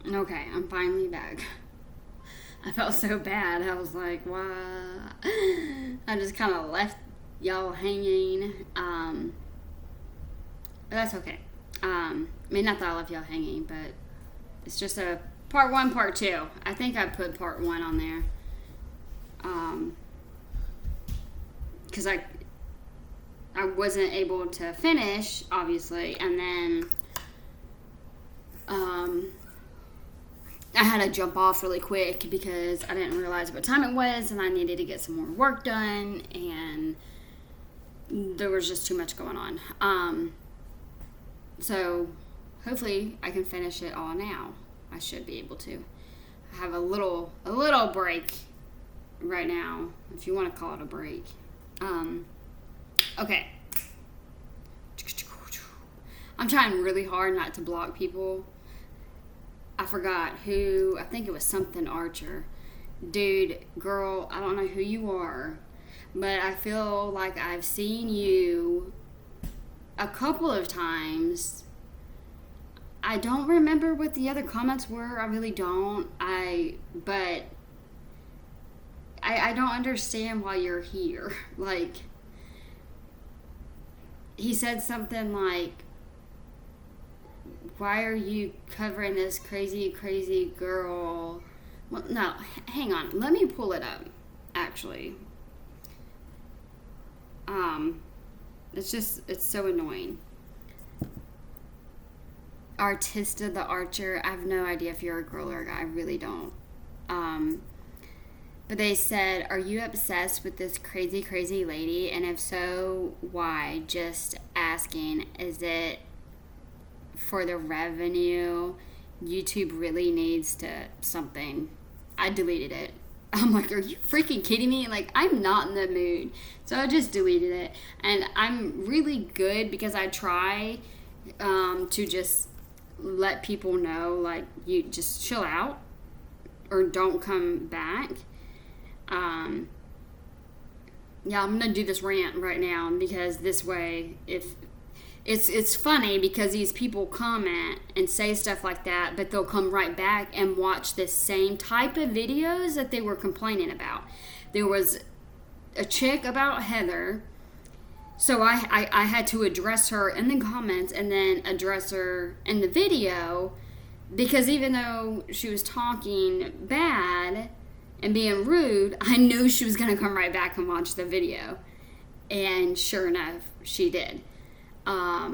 Okay, I'm finally back. I felt so bad. I was like, "What?" I just kind of left y'all hanging. But that's okay. I mean, not that I left y'all hanging, but it's just a part one, part two. I think I put part one on there. Because I wasn't able to finish, obviously, and then I had to jump off really quick because I didn't realize what time it was, and I needed to get some more work done, and there was just too much going on. So hopefully I can finish it all now. I should be able to. I have a little break right now, if you want to call it a break. Okay. I'm trying really hard not to block people. I forgot who, I think it was something Archer. Dude, girl, I don't know who you are, but I feel like I've seen you a couple of times. I don't remember what the other comments were. I really don't. But I don't understand why you're here. Like, he said something like, why are you covering this crazy, crazy girl? Well, no, hang on. Let me pull it up, actually. It's so annoying. Artista the Archer. I have no idea if you're a girl or a guy. I really don't. But they said, are you obsessed with this crazy, crazy lady? And if so, why? Just asking. Is it for the revenue? YouTube really needs to something. I deleted it. I'm like, are you freaking kidding me? Like, I'm not in the mood. So I just deleted it. And I'm really good because I try to just let people know, like, you just chill out or don't come back. Yeah, I'm gonna do this rant right now because this way, if it's funny because these people comment and say stuff like that, but they'll come right back and watch the same type of videos that they were complaining about. There was a chick about Heather, so I had to address her in the comments and then address her in the video because even though she was talking bad and being rude, I knew she was going to come right back and watch the video. And sure enough, she did. I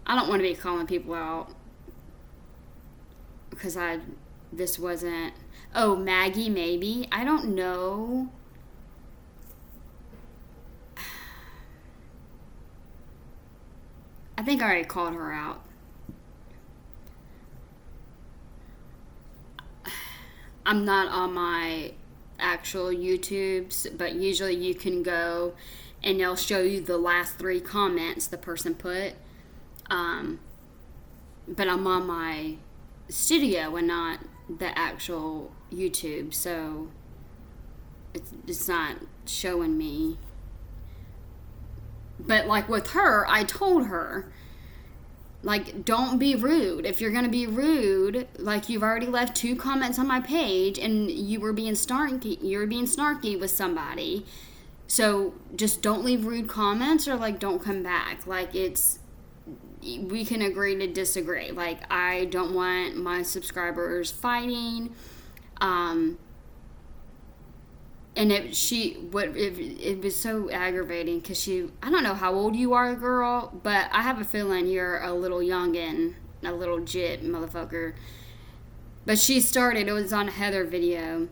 don't want to be calling people out because this wasn't, Maggie maybe. I don't know. I think I already called her out. I'm not on my actual YouTubes, but usually you can go and they'll show you the last 3 comments the person put. But I'm on my studio and not the actual YouTube, so it's not showing me. But like with her, I told her, like, don't be rude. If you're going to be rude, like, you've already left 2 comments on my page and you were being snarky with somebody. So just don't leave rude comments or, like, don't come back. Like, we can agree to disagree. Like, I don't want my subscribers fighting. And it was so aggravating because I don't know how old you are, girl, but I have a feeling you're a little youngin', a little jit motherfucker. But it was on a Heather video,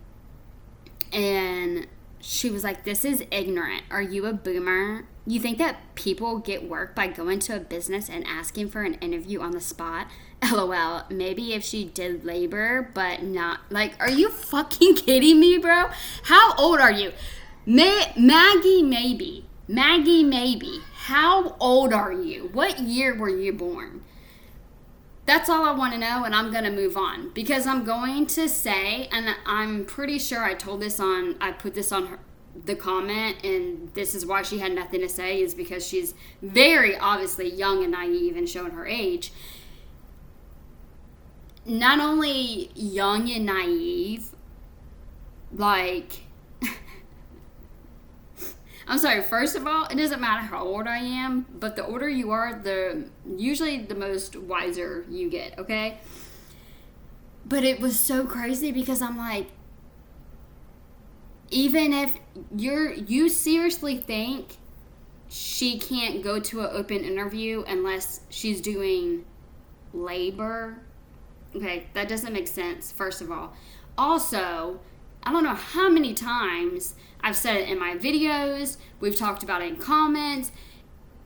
and she was like, this is ignorant. Are you a boomer? You think that people get work by going to a business and asking for an interview on the spot? LOL. Maybe if she did labor, but not. Like, are you fucking kidding me, bro? How old are you? Maggie, maybe. How old are you? What year were you born? That's all I want to know, and I'm going to move on. Because I'm going to say, and I'm pretty sure I put this on the comment, and this is why she had nothing to say, is because she's very obviously young and naive and showing her age. Not only young and naive, like, I'm sorry, first of all, it doesn't matter how old I am, but the older you are, usually the most wiser you get, okay? But it was so crazy because I'm like, even if you seriously think she can't go to an open interview unless she's doing labor, okay, that doesn't make sense, first of all. Also, I don't know how many times I've said it in my videos, we've talked about it in comments.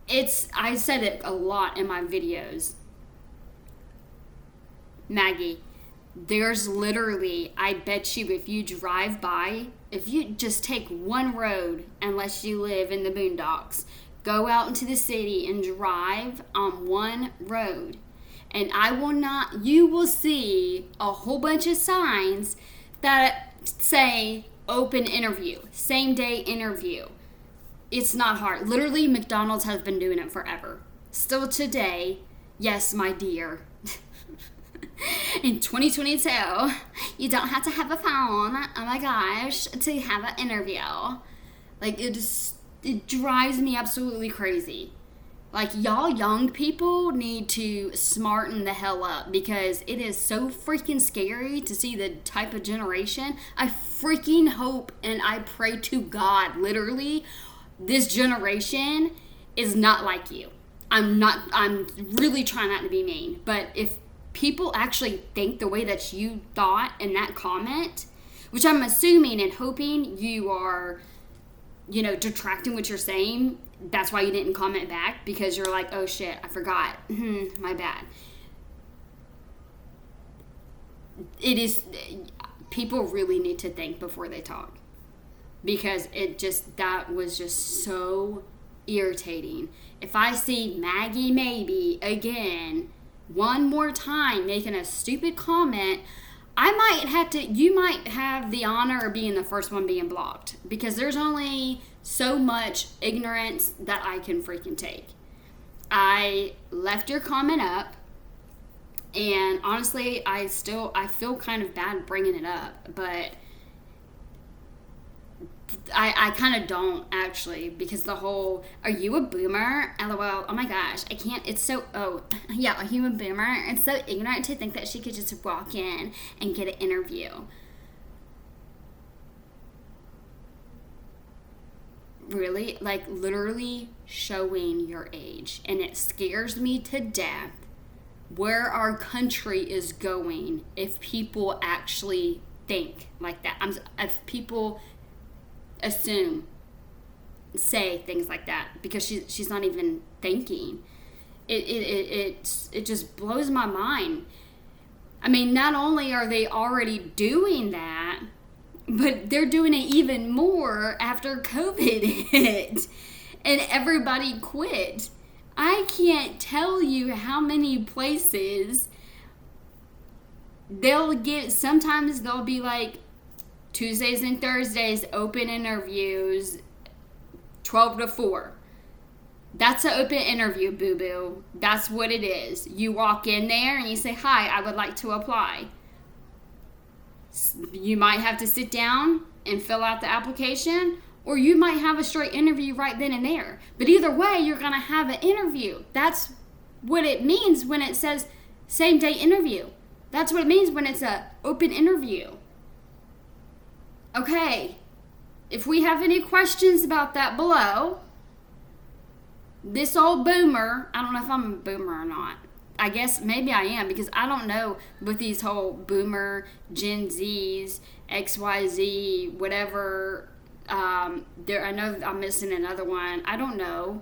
I said it a lot in my videos. Maggie, there's literally, I bet you if you drive by, if you just take one road, unless you live in the boondocks, go out into the city and drive on one road, and you will see a whole bunch of signs that say open interview, same day interview. It's not hard. Literally, McDonald's has been doing it forever. Still today, yes, my dear. In 2022, you don't have to have a phone, oh my gosh, to have an interview. Like, it drives me absolutely crazy. Like, y'all young people need to smarten the hell up, because it is so freaking scary to see the type of generation. I freaking hope and I pray to God, literally, this generation is not like you. I'm really trying not to be mean, but if people actually think the way that you thought in that comment, which I'm assuming and hoping you are, detracting what you're saying. That's why you didn't comment back, because you're like, oh shit, I forgot. My bad. People really need to think before they talk, because that was just so irritating. If I see Maggie maybe again one more time making a stupid comment, you might have the honor of being the first one being blocked, because there's only so much ignorance that I can freaking take. I left your comment up, and honestly, I feel kind of bad bringing it up, but I kind of don't, actually, because the whole, are you a boomer? LOL, oh my gosh, I can't, it's so, oh, yeah, are you a boomer? It's so ignorant to think that she could just walk in and get an interview. Really? Like, literally showing your age. And it scares me to death where our country is going if people actually think like that. If people say things like that, because she's not even thinking. It just blows my mind. I mean, not only are they already doing that, but they're doing it even more after COVID hit and everybody quit. I can't tell you how many places sometimes they'll be like, Tuesdays and Thursdays, open interviews, 12 to 4. That's an open interview, boo-boo. That's what it is. You walk in there and you say, hi, I would like to apply. You might have to sit down and fill out the application, or you might have a straight interview right then and there. But either way, you're going to have an interview. That's what it means when it says same day interview. That's what it means when it's an open interview. Okay, if we have any questions about that below, this old boomer, I don't know if I'm a boomer or not. I guess maybe I am, because I don't know with these whole boomer, Gen Zs, XYZ, whatever. I know I'm missing another one. I don't know.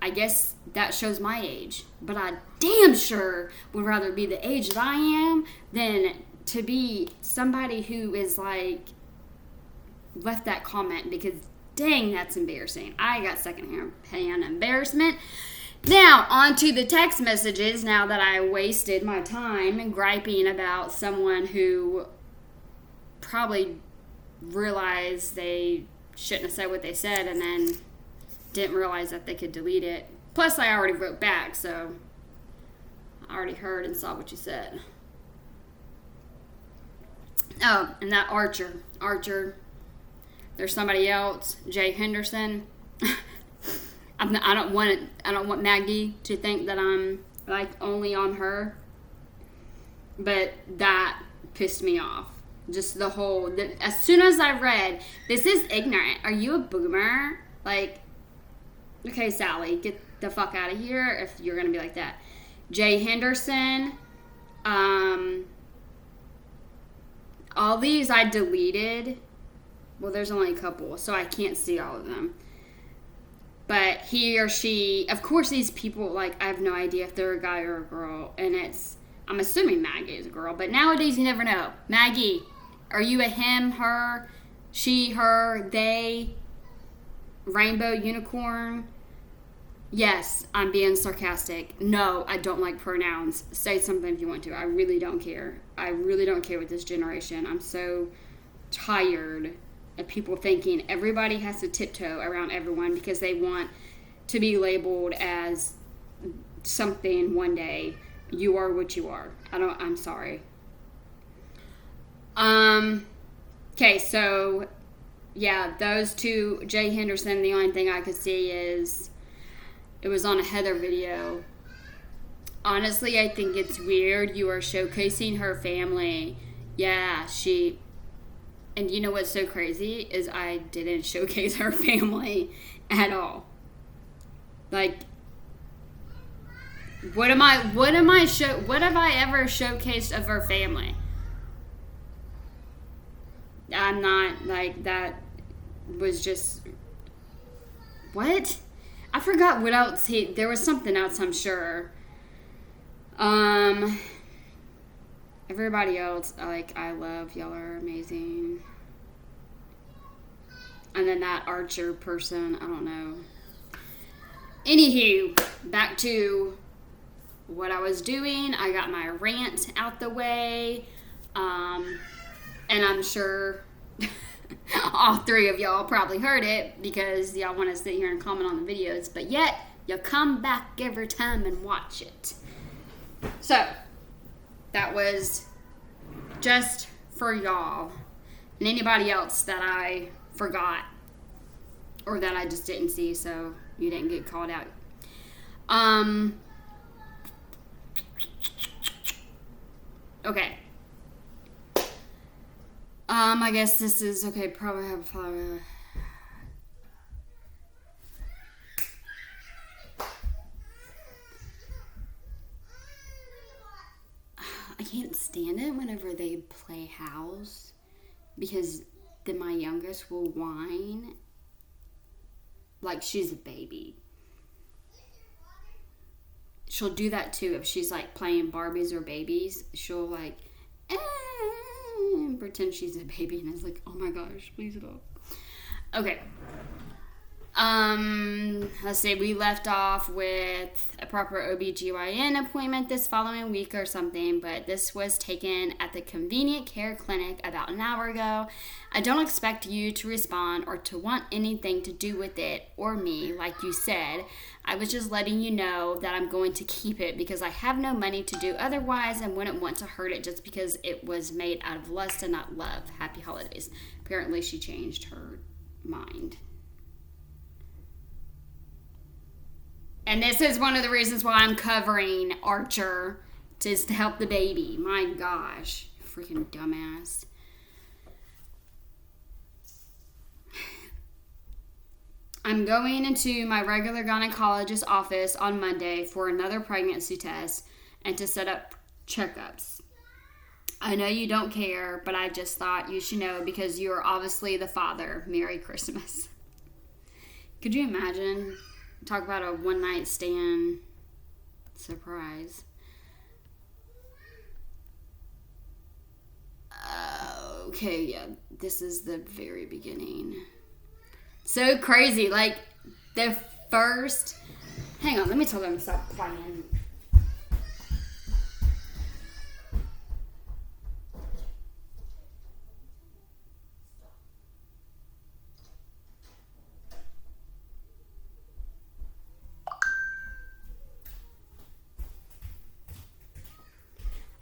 I guess that shows my age. But I damn sure would rather be the age that I am than to be somebody who is like, left that comment, because dang, that's embarrassing. I got secondhand embarrassment. Now, on to the text messages, now that I wasted my time griping about someone who probably realized they shouldn't have said what they said, and then didn't realize that they could delete it. Plus, I already wrote back, so I already heard and saw what you said. Oh, and that Archer. There's somebody else, Jay Henderson. I don't want Maggie to think that I'm like only on her, but that pissed me off. Just the whole. As soon as I read, this is ignorant. Are you a boomer? Like, okay, Sally, get the fuck out of here if you're gonna be like that. Jay Henderson. All these I deleted. Well, there's only a couple, so I can't see all of them. But he or she, of course, these people, like, I have no idea if they're a guy or a girl. And I'm assuming Maggie is a girl, but nowadays you never know. Maggie, are you a him, her, she, her, they, rainbow, unicorn? Yes, I'm being sarcastic. No, I don't like pronouns. Say something if you want to. I really don't care. I really don't care with this generation. I'm so tired of people thinking everybody has to tiptoe around everyone because they want to be labeled as something one day. You are what you are. I'm sorry. Okay, so yeah, those two, Jay Henderson, the only thing I could see is it was on a Heather video. Honestly, I think it's weird. You are showcasing her family. Yeah, and you know what's so crazy is I didn't showcase her family at all. Like, what have I ever showcased of her family? I'm not, like, that was just, what? I forgot what else there was something else, I'm sure. Everybody else, like, I love, y'all are amazing. And then that Archer person, I don't know. Anywho, back to what I was doing. I got my rant out the way. And I'm sure all three of y'all probably heard it because y'all want to sit here and comment on the videos. But yet, you come back every time and watch it. So, that was just for y'all and anybody else that I forgot or that I just didn't see, so you didn't get called out. Okay. I guess this is okay. Probably have I can't stand it whenever they play house because then my youngest will whine like she's a baby. She'll do that too if she's like playing Barbies or babies. She'll like pretend she's a baby and is like, oh my gosh, please stop. Okay. Let's see, we left off with a proper OBGYN appointment this following week or something, but this was taken at the convenient care clinic about an hour ago. I don't expect you to respond or to want anything to do with it or me, like you said. I was just letting you know that I'm going to keep it because I have no money to do otherwise and wouldn't want to hurt it just because it was made out of lust and not love. Happy holidays. Apparently she changed her mind. And this is one of the reasons why I'm covering Archer, just to help the baby. My gosh. Freaking dumbass. I'm going into my regular gynecologist's office on Monday for another pregnancy test and to set up checkups. I know you don't care, but I just thought you should know because you are obviously the father. Merry Christmas. Could you imagine? Talk about a one-night stand surprise. Okay, yeah, this is the very beginning. So crazy, like, the first... Hang on, let me tell them to stop playing.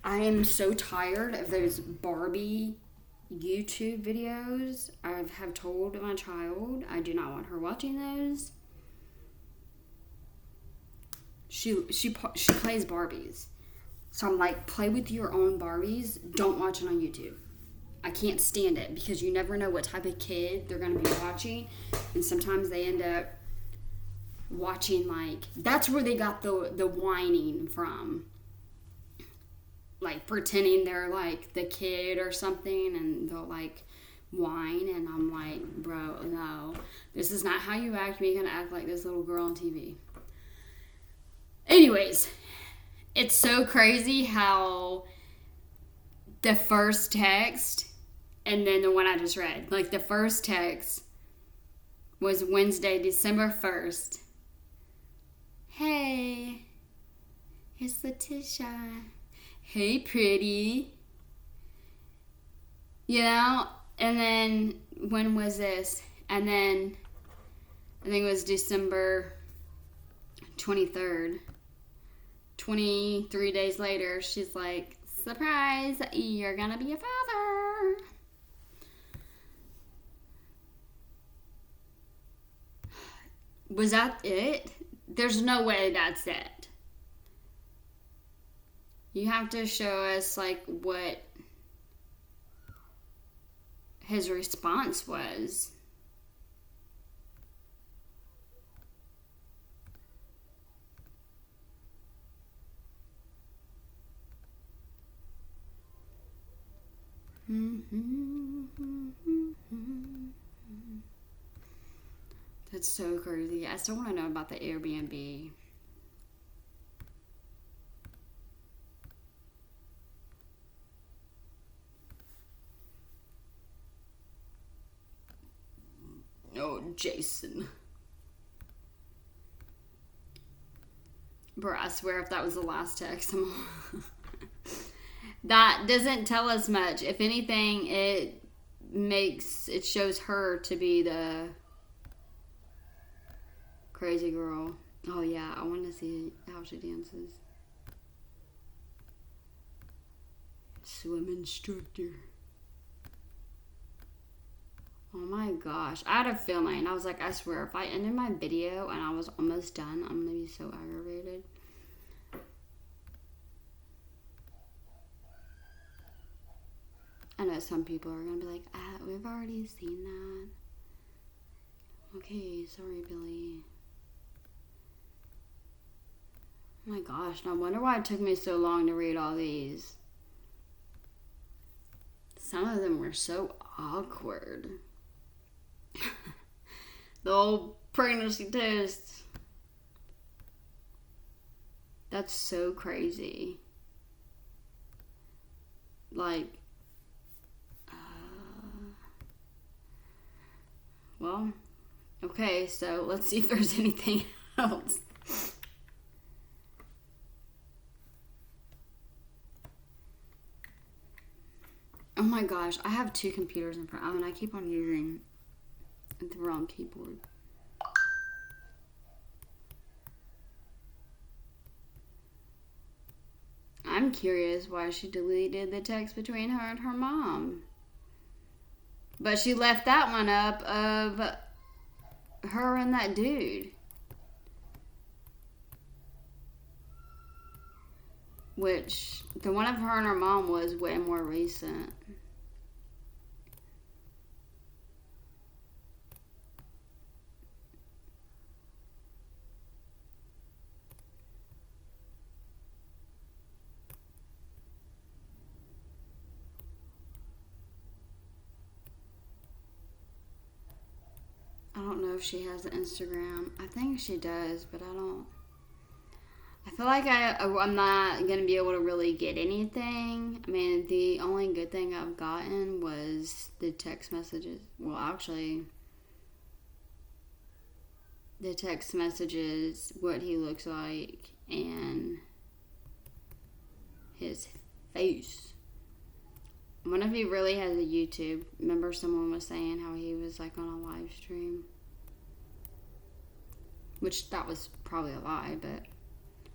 I am so tired of those Barbie YouTube videos. I have told my child I do not want her watching those. She plays Barbies. So I'm like, play with your own Barbies. Don't watch it on YouTube. I can't stand it because you never know what type of kid they're going to be watching. And sometimes they end up watching, like, that's where they got the whining from. Like, pretending they're, like, the kid or something, and they'll, like, whine. And I'm like, bro, no. This is not how you act. You're going to act like this little girl on TV. Anyways, it's so crazy how the first text and then the one I just read, like the first text was Wednesday, December 1st. Hey, it's Leticia. Hey, pretty. You know, and then when was this? And then I think it was December 23rd. 23 days later, she's like, surprise, you're gonna be a father. Was that it? There's no way that's it. You have to show us, like, what his response was. That's so crazy. I still want to know about the Airbnb. Oh, Jason. Bro, I swear if that was the last text, that doesn't tell us much. If anything, it shows her to be the crazy girl. Oh yeah, I want to see how she dances. Swim instructor. Oh my gosh. I had a feeling. I was like, I swear, if I ended my video and I was almost done, I'm going to be so aggravated. I know some people are going to be like, we've already seen that. Okay, sorry, Billy. Oh my gosh, no wonder why it took me so long to read all these. Some of them were so awkward. The old pregnancy test. That's so crazy. Like, well, okay, so let's see if there's anything else. Oh my gosh, I have two computers in front. I mean, I keep on using the wrong keyboard. I'm curious why she deleted the text between her and her mom. But she left that one up of her and that dude. Which, the one of her and her mom was way more recent. I don't know if she has an Instagram. I think she does, but I don't. I feel like I'm not going to be able to really get anything. I mean, the only good thing I've gotten was the text messages. Well, actually, the text messages, what he looks like, and his face. I wonder if he really has a YouTube. Remember someone was saying how he was like on a live stream? Which that was probably a lie, but...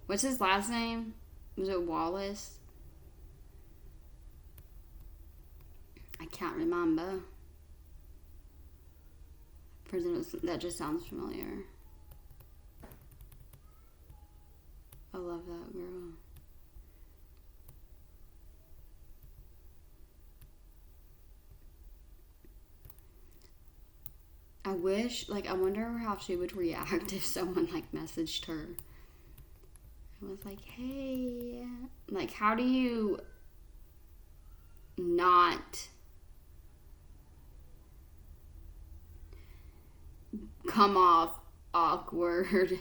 What's his last name? Was it Wallace? I can't remember. That just sounds familiar. I love that girl. I wonder how she would react if someone, messaged her. It was like, hey, how do you not come off awkward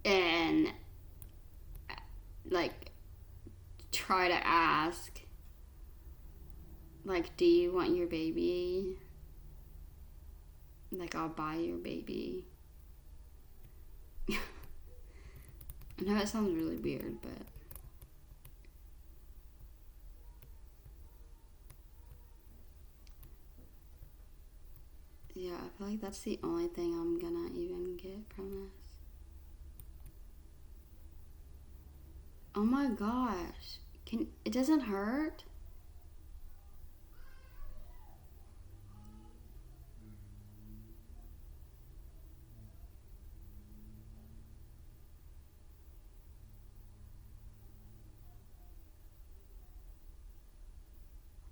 and, try to ask, do you want your baby? I'll buy your baby. I know that sounds really weird, but yeah, I feel like that's the only thing I'm gonna even get from this. Oh my gosh. It doesn't hurt?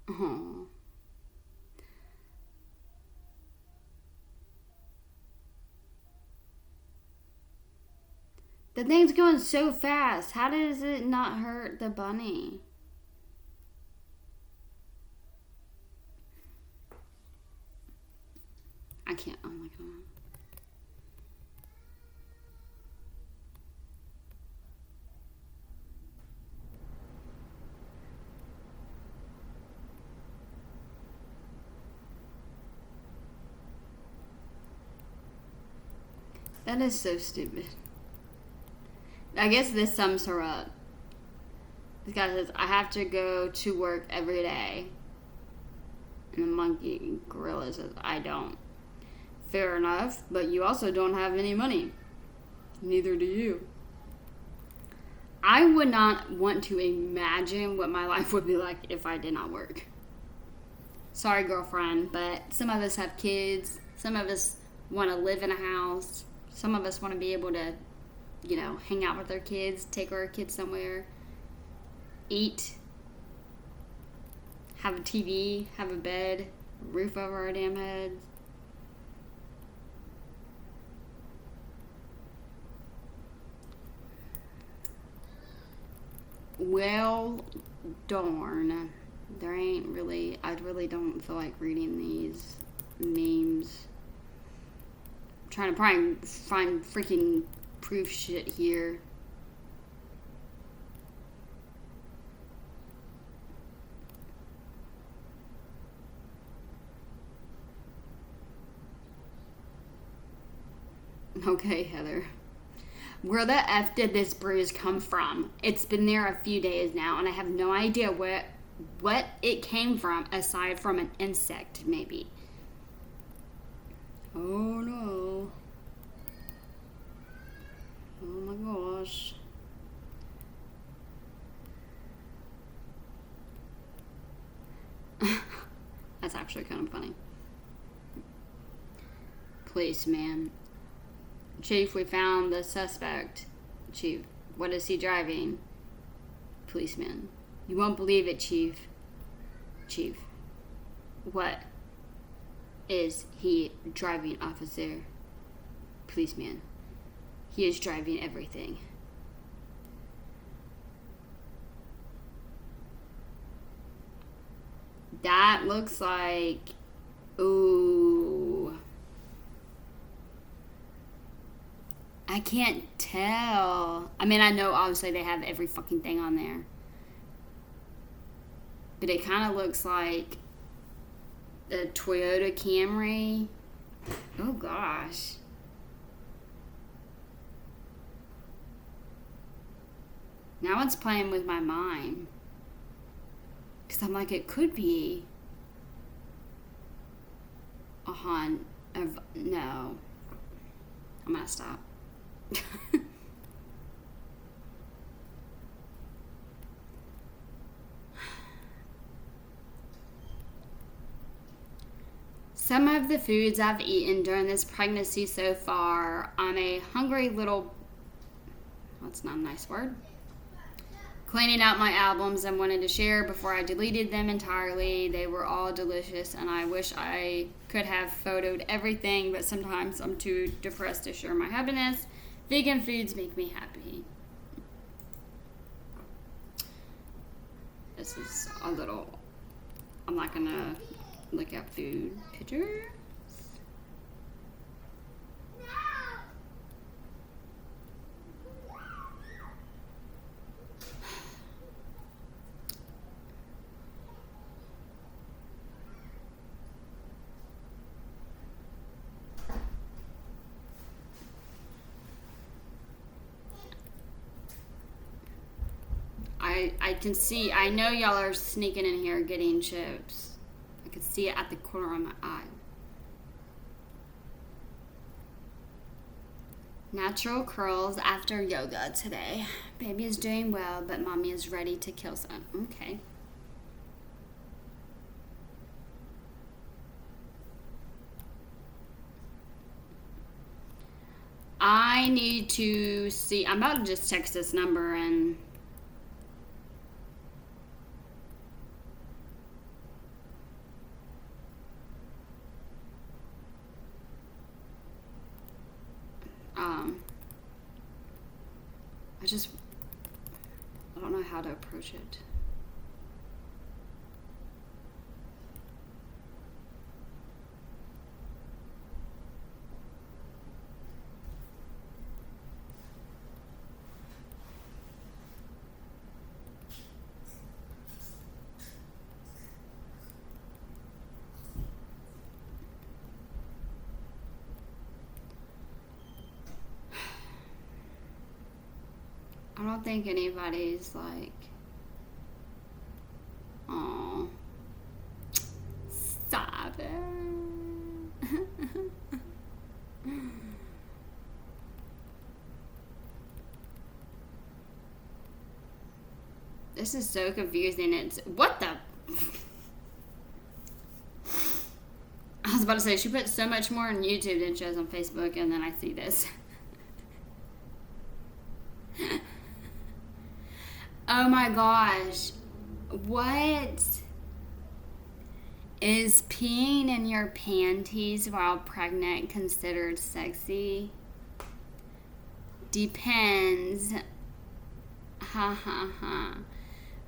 Oh. The thing's going so fast. How does it not hurt the bunny? I can't. Oh my god. That is so stupid. I guess this sums her up. This guy says, I have to go to work every day. And the monkey gorilla says, I don't. Fair enough, but you also don't have any money. Neither do you. I would not want to imagine what my life would be like if I did not work. Sorry, girlfriend, but some of us have kids. Some of us want to live in a house. Some of us want to be able to, hang out with our kids, take our kids somewhere, eat, have a TV, have a bed, roof over our damn heads. Well, darn. I really don't feel like reading these memes. I'm trying to probably find freaking proof shit here. Okay, Heather. Where the F did this bruise come from? It's been there a few days now, and I have no idea what it came from, aside from an insect, maybe. Oh no. Oh my gosh. That's actually kind of funny. Policeman. Chief, we found the suspect. Chief, what is he driving? Policeman. You won't believe it, Chief. Chief. What is he driving, officer? Policeman. He is driving everything. That looks like... Ooh. I can't tell. I mean, I know obviously they have every fucking thing on there. But it kind of looks like a Toyota Camry. Oh gosh. Now it's playing with my mind. Because I'm like, it could be a Honda. No. I'm going to stop. Some of the foods I've eaten during this pregnancy so far, I'm a hungry little, that's not a nice word, cleaning out my albums and wanted to share before I deleted them entirely. They were all delicious, and I wish I could have photoed everything, but sometimes I'm too depressed to share my happiness. Vegan foods make me happy. This is a little, I'm not gonna look up food pictures. I can see, I know y'all are sneaking in here getting chips. I can see it at the corner of my eye. Natural curls after yoga today. Baby is doing well, but mommy is ready to kill some. Okay. I need to see, I'm about to just text this number and I don't know how to approach it. I don't think anybody's like, oh, stop it. This is so confusing. It's, what the? I was about to say, she put so much more on YouTube than she does on Facebook, and then I see this. Oh my gosh. What is peeing in your panties while pregnant considered sexy? Depends. Ha ha ha.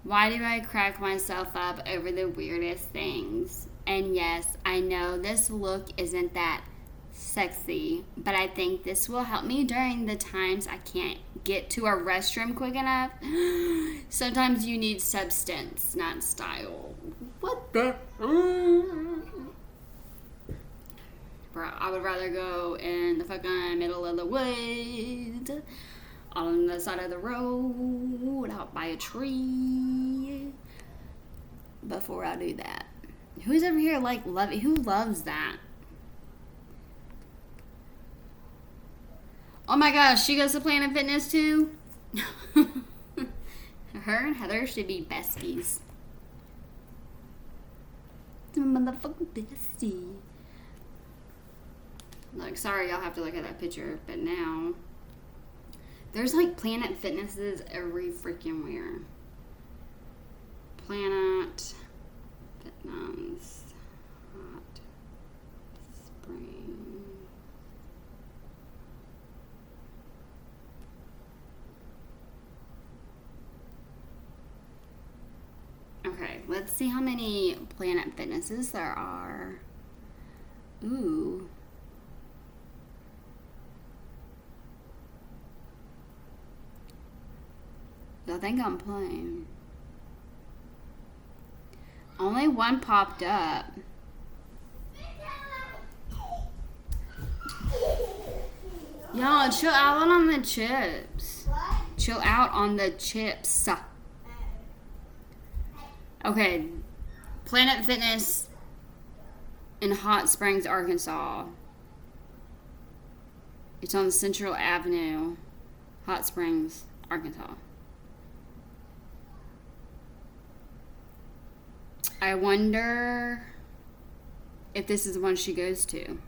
Why do I crack myself up over the weirdest things? And yes, I know this look isn't that sexy, but I think this will help me during the times I can't get to a restroom quick enough. Sometimes you need substance, not style. What the? Bro, I would rather go in the fucking middle of the woods, on the side of the road, out by a tree, before I do that. Who's over here like loving? Who loves that? Oh my gosh, she goes to Planet Fitness too? Her and Heather should be besties. Motherfucking bestie. Like, sorry, y'all have to look at that picture, but now there's like Planet Fitnesses every freaking where. Planet Fitness Hot Spring. Okay, let's see how many Planet Fitnesses there are. Ooh. I think I'm playing. Only one popped up. Y'all, chill out on the chips. What? Chill out on the chips. Okay, Planet Fitness in Hot Springs, Arkansas. It's on Central Avenue, Hot Springs, Arkansas. I wonder if this is the one she goes to.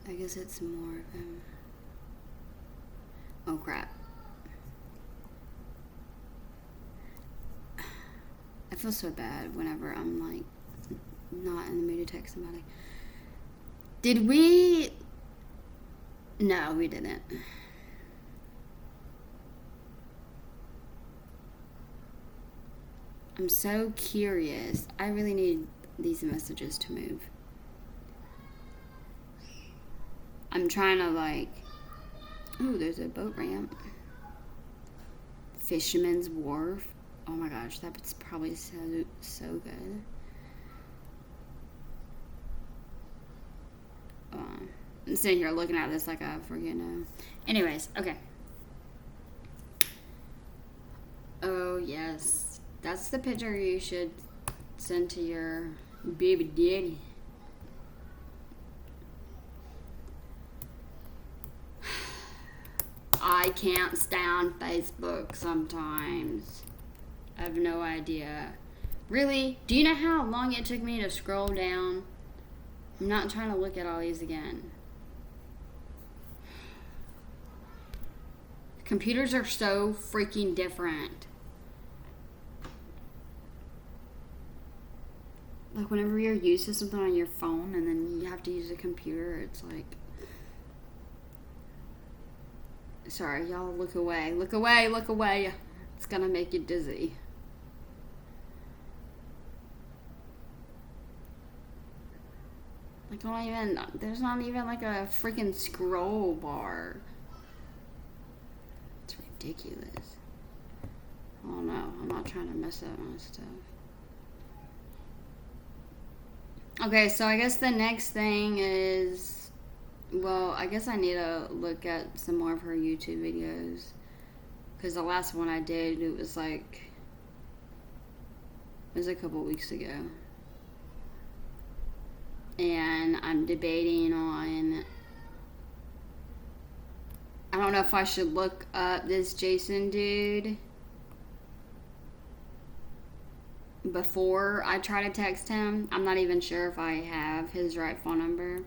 I guess it's more of him. Oh crap. I feel so bad whenever I'm like not in the mood to text somebody. Did we? No, we didn't. I'm so curious. I really need these messages to move. I'm trying to like... Ooh, there's a boat ramp. Fisherman's Wharf. Oh my gosh, that's probably so good. I'm sitting here looking at this like I freaking Anyways, okay. Oh, yes. That's the picture you should send to your baby daddy. I can't stand Facebook sometimes. I have no idea. Really? Do you know how long it took me to scroll down? I'm not trying to look at all these again. Computers are so freaking different. Like whenever you're used to something on your phone and then you have to use a computer, it's like... Sorry, y'all, look away. Look away, look away. It's gonna make you dizzy. Like, there's not even like a freaking scroll bar. It's ridiculous. Oh no, I'm not trying to mess up my stuff. Okay, so I guess the next thing is, well, I guess I need to look at some more of her YouTube videos. Because the last one I did, it was a couple weeks ago. And I'm debating on, I don't know if I should look up this Jason dude before I try to text him. I'm not even sure if I have his right phone number.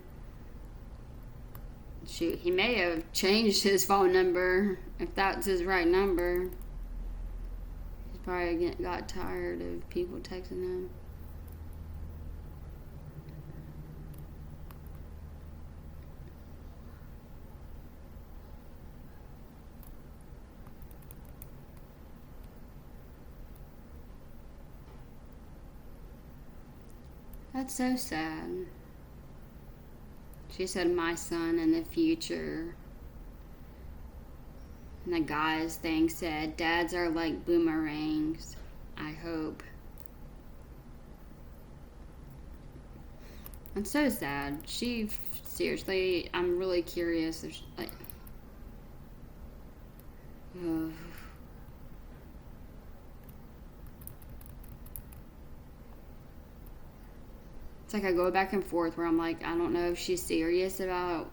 Shoot, he may have changed his phone number if that's his right number. He's probably got tired of people texting him. That's so sad. She said, my son in the future. And the guy's thing said, dads are like boomerangs. I hope. That's so sad. Seriously, I'm really curious if ugh. It's like I go back and forth where I'm like, I don't know if she's serious about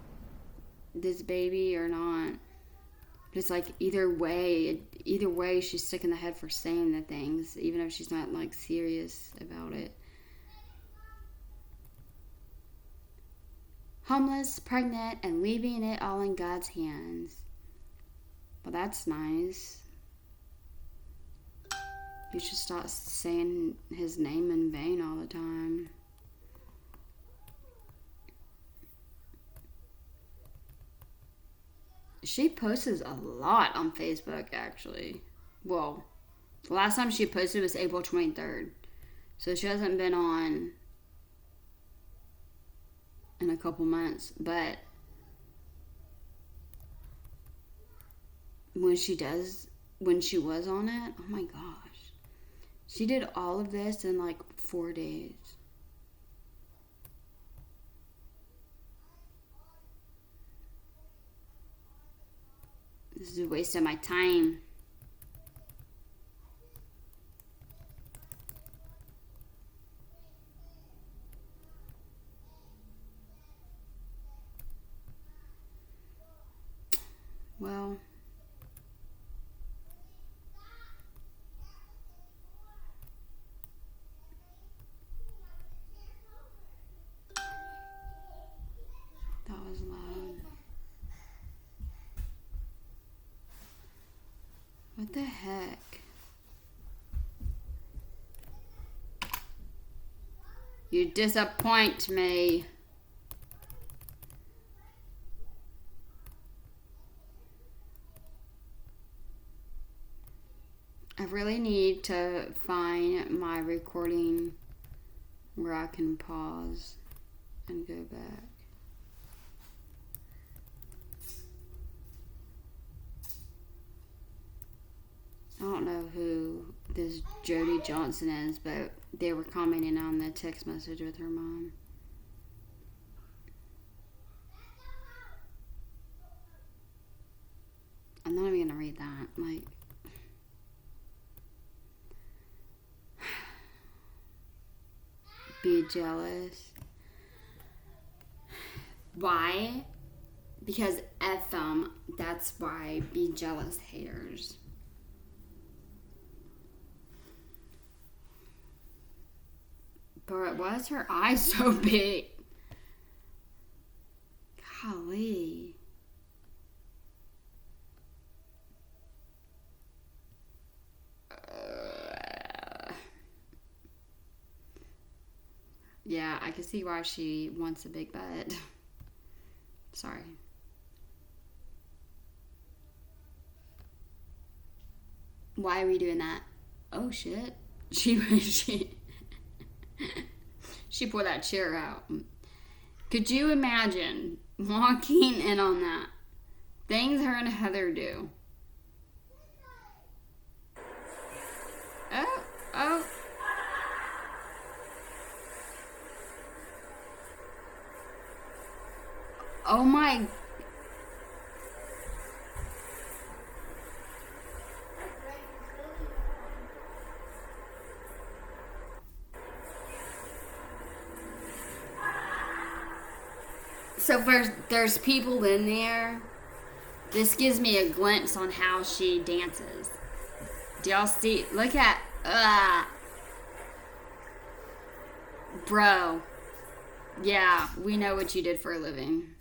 this baby or not. But it's like either way, she's sick in the head for saying the things, even if she's not like serious about it. Homeless, pregnant, and leaving it all in God's hands. Well, that's nice. You should stop saying his name in vain all the time. She posts a lot on Facebook, actually. Well, the last time she posted was April 23rd. So she hasn't been on in a couple months. But when she was on it, oh my gosh. She did all of this in like 4 days. This is a waste of my time. Well, What the heck? You disappoint me. I really need to find my recording where I can pause and go back. I don't know who this Jody Johnson is, but they were commenting on the text message with her mom. I'm not even gonna read that. Like, be jealous. Why? Because F them. That's why. Be jealous, haters. But why is her eyes so big? Golly. Yeah, I can see why she wants a big butt. Sorry. Why are we doing that? Oh shit. She pulled that chair out. Could you imagine walking in on that? Things her and Heather do. Oh. Oh my. So there's people in there. This gives me a glimpse on how she dances. Do y'all see? Look at, bro. Yeah, we know what you did for a living.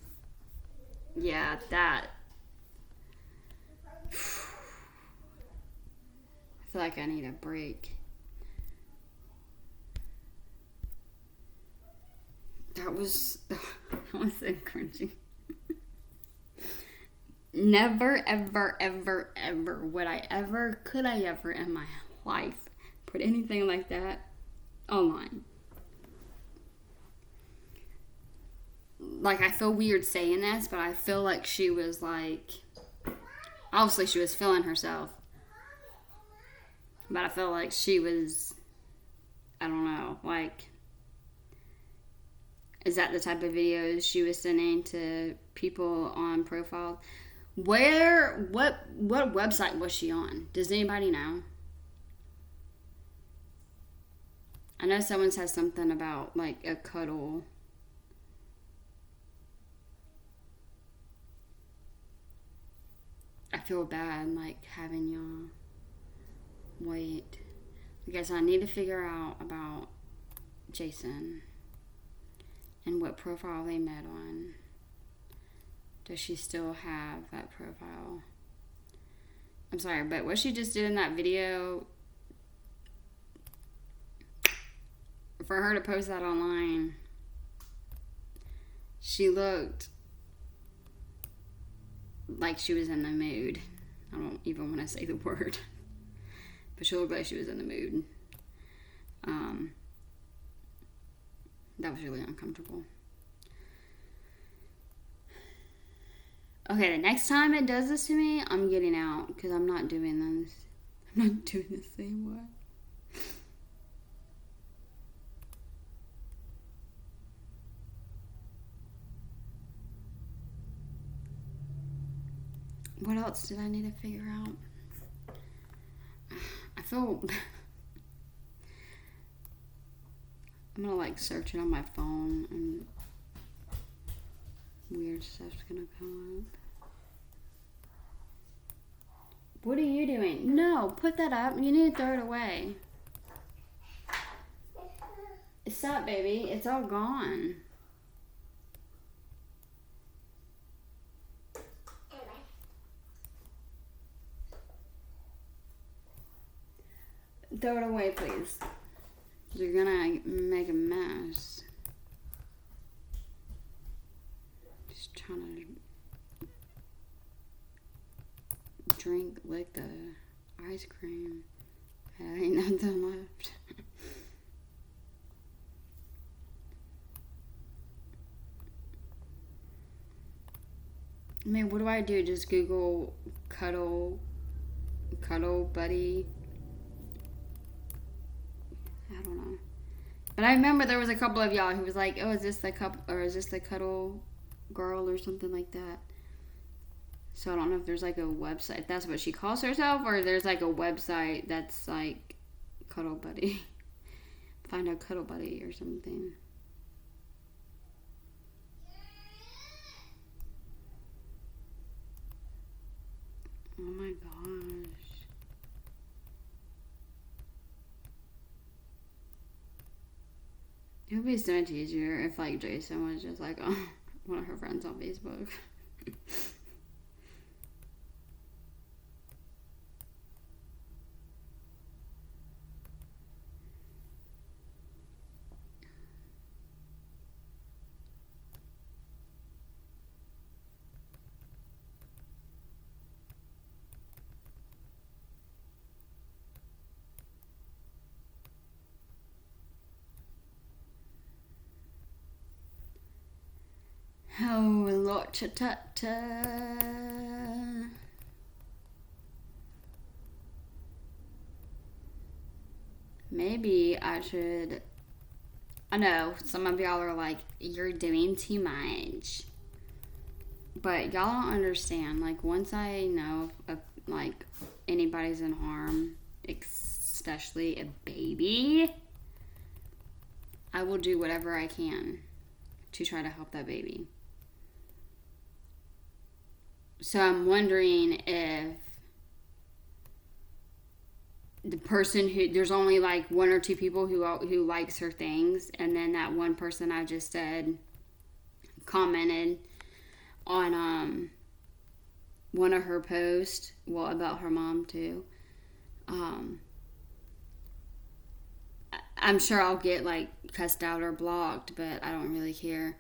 Yeah, that. I feel like I need a break. That was so cringy. Never, ever, ever, ever could I ever in my life put anything like that online. Like, I feel weird saying this, but I feel like she was like, obviously she was feeling herself. But I feel like she was, I don't know, like, is that the type of videos she was sending to people on profile? What website was she on? Does anybody know? I know someone said something about, like, a cuddle. I feel bad, like, having y'all wait. I guess I need to figure out about Jason and what profile they met on. Does she still have that profile? I'm sorry, but what she just did in that video, for her to post that online, she looked like she was in the mood. I don't even want to say the word, but she looked like she was in the mood. That was really uncomfortable. Okay, the next time it does this to me, I'm getting out because I'm not doing this. I'm not doing the same way. What else did I need to figure out? I feel... I'm gonna, like, search it on my phone and weird stuff's gonna come up. What are you doing? No, put that up. You need to throw it away. Stop, baby. It's all gone. Throw it away, please. You're gonna make a mess. Just trying to lick the ice cream. Ain't nothing left. I mean, what do I do? Just Google cuddle buddy. I don't know. But I remember there was a couple of y'all who was like, "Oh, is this the cuddle girl or something like that?" So I don't know if there's like a website, if that's what she calls herself, or there's like a website that's like Cuddle Buddy. Find a Cuddle Buddy or something. Oh my gosh. It would be so much easier if like Jason was just like one of her friends on Facebook. Oh, Lord, ta-ta-ta. Maybe I should. I know some of y'all are like, you're doing too much. But y'all don't understand. Like, once I know if like anybody's in harm, especially a baby, I will do whatever I can to try to help that baby. So I'm wondering if the person who, there's only like one or two people who likes her things, and then that one person I just said commented on one of her posts, well, about her mom too. I'm sure I'll get like cussed out or blocked, but I don't really care.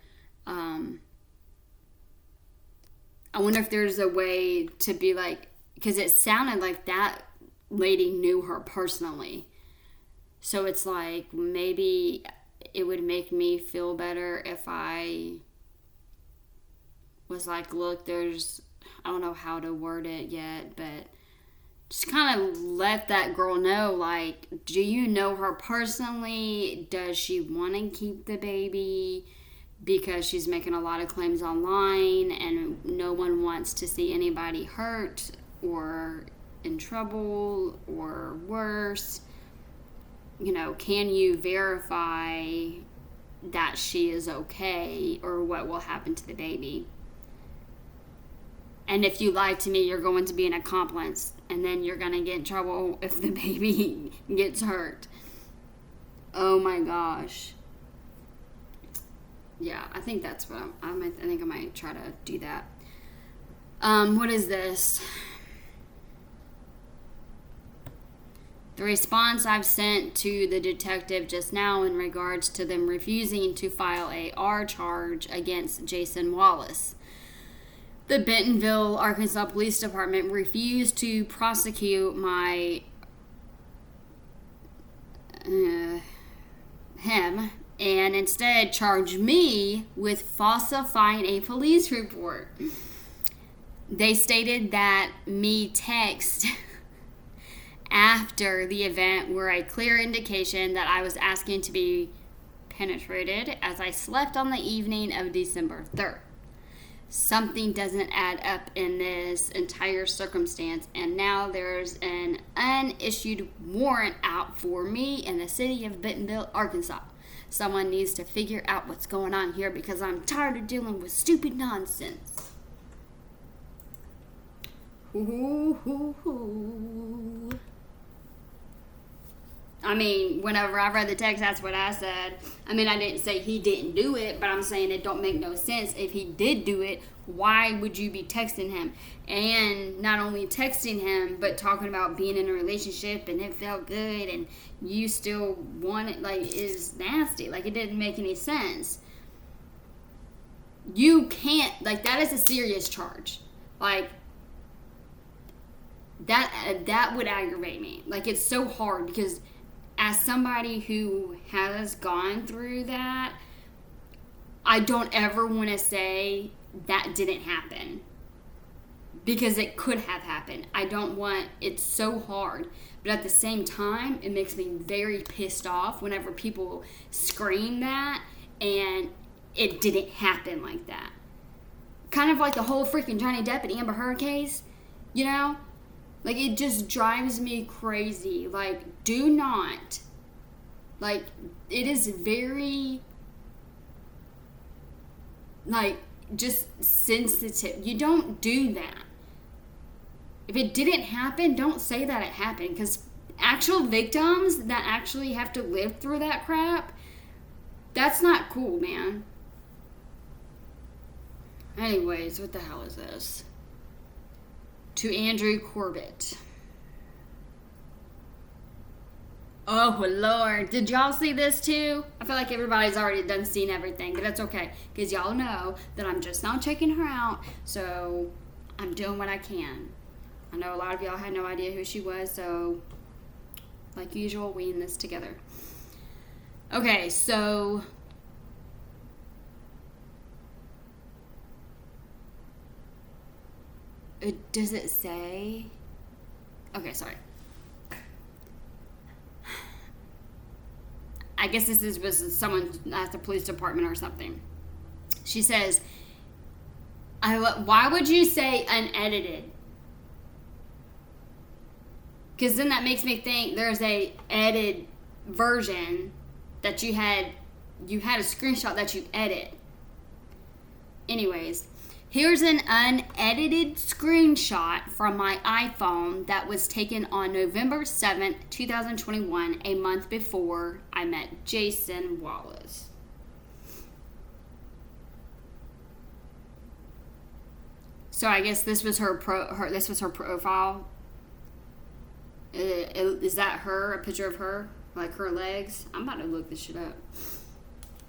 I wonder if there's a way to be like, because it sounded like that lady knew her personally. So it's like, maybe it would make me feel better if I was like, look, there's, I don't know how to word it yet, but just kind of let that girl know, like, do you know her personally? Does she want to keep the baby? Because she's making a lot of claims online and no one wants to see anybody hurt or in trouble or worse. You know, can you verify that she is okay or what will happen to the baby? And if you lie to me, you're going to be an accomplice, and then you're going to get in trouble if the baby gets hurt. Oh my gosh. Yeah, I think that's what I think I might try to do that. What is this? The response I've sent to the detective just now in regards to them refusing to file a R charge against Jason Wallace. The Bentonville, Arkansas Police Department refused to prosecute him and instead charged me with falsifying a police report. They stated that me text after the event were a clear indication that I was asking to be penetrated as I slept on the evening of December 3rd. Something doesn't add up in this entire circumstance, and now there's an unissued warrant out for me in the city of Bentonville, Arkansas. Someone needs to figure out what's going on here because I'm tired of dealing with stupid nonsense. Ooh. I mean, whenever I read the text, that's what I said. I mean, I didn't say he didn't do it, but I'm saying it don't make no sense. If he did do it, why would you be texting him? And not only texting him, but talking about being in a relationship and it felt good and you still want it, like, is nasty. Like, it didn't make any sense. You can't, like, that is a serious charge. Like, that would aggravate me. Like, it's so hard because as somebody who has gone through that, I don't ever want to say that didn't happen because it could have happened. I don't want, it's so hard. But at the same time, it makes me very pissed off whenever people scream that and it didn't happen like that. Kind of like the whole freaking Johnny Depp and Amber Heard case, you know? Like, it just drives me crazy. Like, do not. Like, it is very, like, just sensitive. You don't do that. If it didn't happen, don't say that it happened. Because actual victims that actually have to live through that crap, that's not cool, man. Anyways, what the hell is this? To Andrew Corbett. Oh, Lord. Did y'all see this too? I feel like everybody's already done seen everything, but that's okay. Because y'all know that I'm just not checking her out, so I'm doing what I can. I know a lot of y'all had no idea who she was, so like usual, we in this together. Okay, so does it say? Okay, sorry. I guess this was someone at the police department or something. She says, why would you say unedited? Because then that makes me think there's a edited version that you had a screenshot that you edit. Anyways, here's an unedited screenshot from my iPhone that was taken on November 7th, 2021, a month before I met Jason Wallace. So I guess this was her profile. Is that her? A picture of her? Like her legs? I'm about to look this shit up.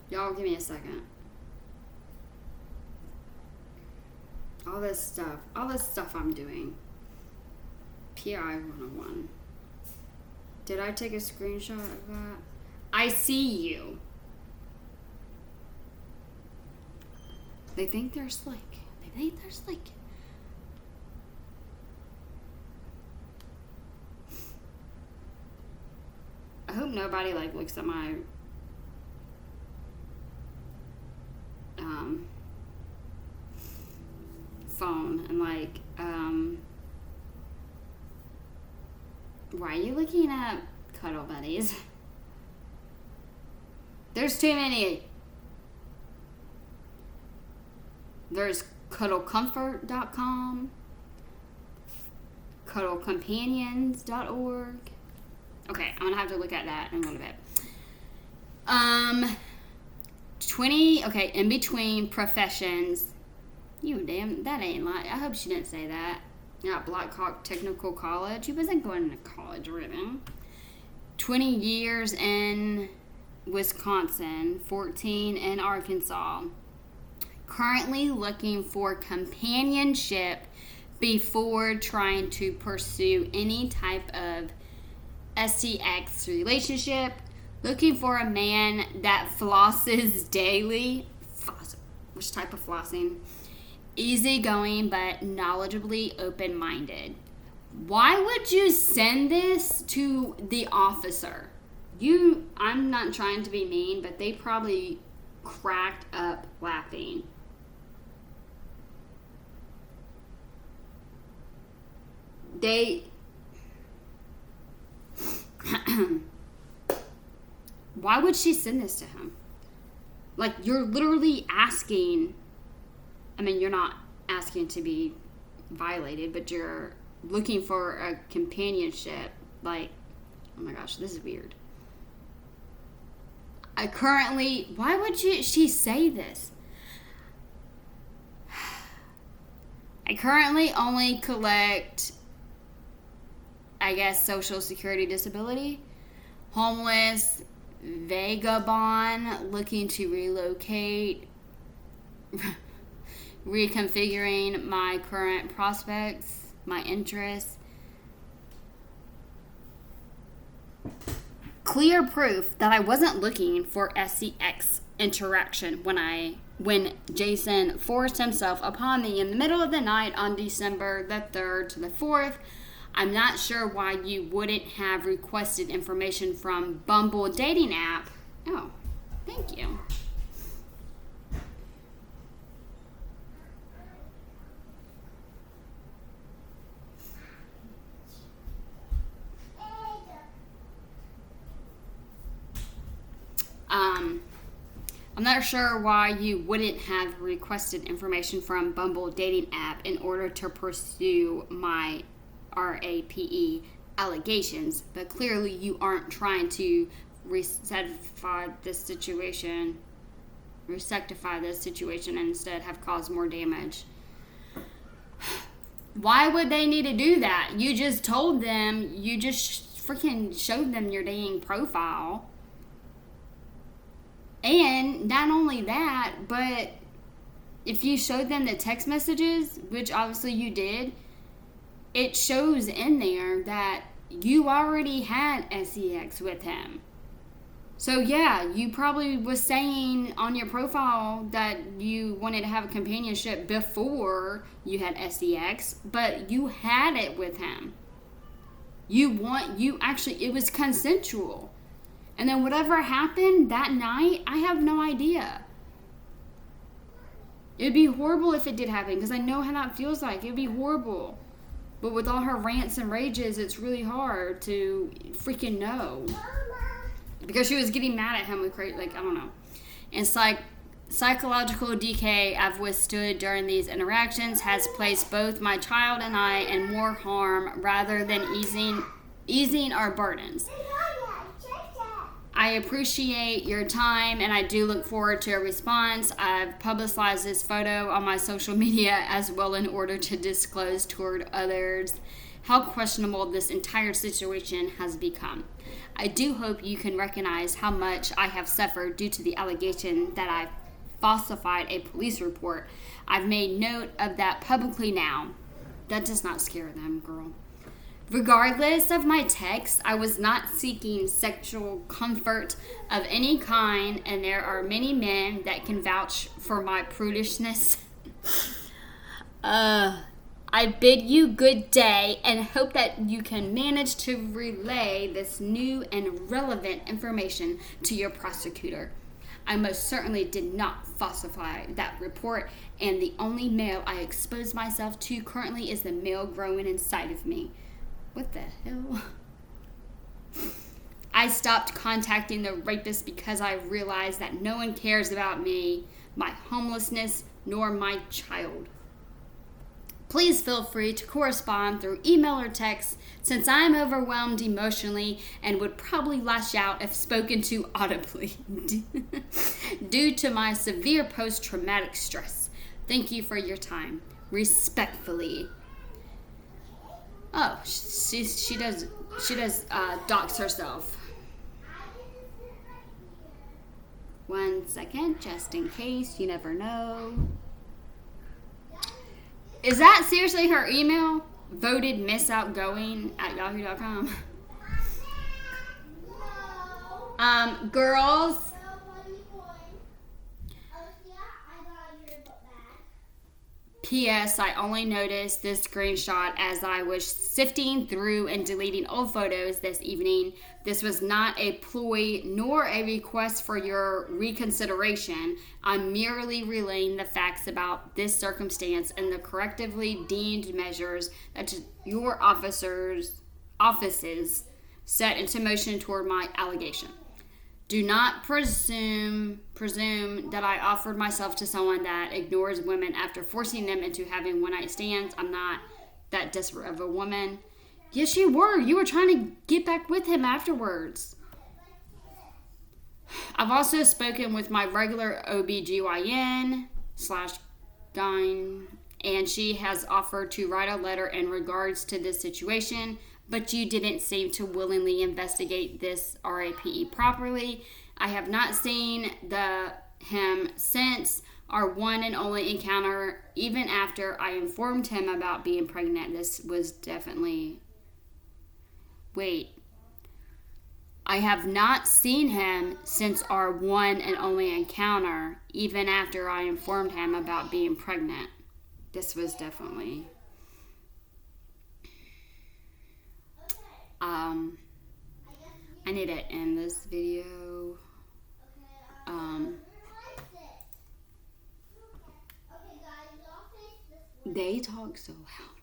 Y'all give me a second. All this stuff I'm doing. PI 101. Did I take a screenshot of that? I see you. They think they're slick. I hope nobody looks at my phone and why are you looking at Cuddle Buddies? There's too many. There's cuddlecomfort.com, cuddlecompanions.org. Okay, I'm gonna have to look at that in a little bit. 20, okay, in between professions. You damn, that ain't like, I hope she didn't say that. At Blackhawk Technical College. He wasn't going to college or anything. 20 years in Wisconsin, 14 in Arkansas. Currently looking for companionship before trying to pursue any type of STX relationship. Looking for a man that flosses daily. Which type of flossing? Easygoing but knowledgeably open-minded. Why would you send this to the officer? I'm not trying to be mean, but they probably cracked up laughing. Why would she send this to him? Like, you're literally asking, I mean, you're not asking to be violated, but you're looking for a companionship. Like, oh my gosh, this is weird. Why would she say this? I currently only collect, I guess, Social Security disability, homeless, vagabond, looking to relocate, reconfiguring my current prospects, my interests. Clear proof that I wasn't looking for SCX interaction when Jason forced himself upon me in the middle of the night on December the 3rd to the 4th. I'm not sure why you wouldn't have requested information from Bumble dating app. Oh, thank you. I'm not sure why you wouldn't have requested information from Bumble dating app in order to pursue my RAPE allegations, but clearly you aren't trying to rectify this situation and instead have caused more damage. Why would they need to do that? You just told them, you just freaking showed them your dang profile. And not only that, but if you showed them the text messages, which obviously you did, it shows in there that you already had SEX with him. So yeah, you probably was saying on your profile that you wanted to have a companionship before you had SEX, but you had it with him. It was consensual. And then whatever happened that night, I have no idea. It'd be horrible if it did happen, because I know how that feels like. It'd be horrible. But with all her rants and rages, it's really hard to freaking know. Because she was getting mad at him with I don't know. And psychological decay I've withstood during these interactions has placed both my child and I in more harm rather than easing our burdens. I appreciate your time, and I do look forward to a response. I've publicized this photo on my social media as well in order to disclose toward others how questionable this entire situation has become. I do hope you can recognize how much I have suffered due to the allegation that I've falsified a police report. I've made note of that publicly now. That does not scare them, girl. Regardless of my text, I was not seeking sexual comfort of any kind, and there are many men that can vouch for my prudishness. I bid you good day and hope that you can manage to relay this new and relevant information to your prosecutor. I most certainly did not falsify that report, and the only male I expose myself to currently is the male growing inside of me. What the hell? I stopped contacting the rapist because I realized that no one cares about me, my homelessness, nor my child. Please feel free to correspond through email or text, since I am overwhelmed emotionally and would probably lash out if spoken to audibly due to my severe post-traumatic stress. Thank you for your time. Respectfully. Oh, she does dox herself. 1 second, just in case, you never know. Is that seriously her email? Voted miss outgoing at yahoo.com. Girls. P.S. I only noticed this screenshot as I was sifting through and deleting old photos this evening. This was not a ploy nor a request for your reconsideration. I'm merely relaying the facts about this circumstance and the correctively deemed measures that your offices set into motion toward my allegation. Do not presume that I offered myself to someone that ignores women after forcing them into having one-night stands. I'm not that desperate of a woman. Yes, you were. You were trying to get back with him afterwards. I've also spoken with my regular OBGYN slash gyne, and she has offered to write a letter in regards to this situation, but you didn't seem to willingly investigate this RAPE properly. I have not seen him since our one and only encounter, even after I informed him about being pregnant. This was definitely... Wait. I have not seen him since our one and only encounter, even after I informed him about being pregnant. This was definitely... I need to end this video. They talk so loud.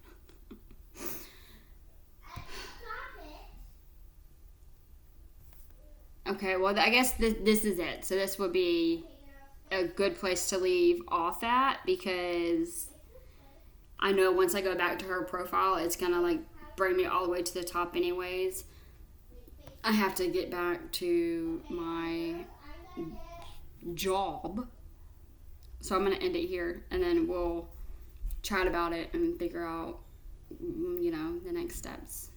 Okay, well, I guess this is it. So this would be a good place to leave off at, because I know once I go back to her profile, it's going to like bring me all the way to the top anyways. I have to get back to my job. So I'm going to end it here, and then we'll chat about it and figure out, the next steps.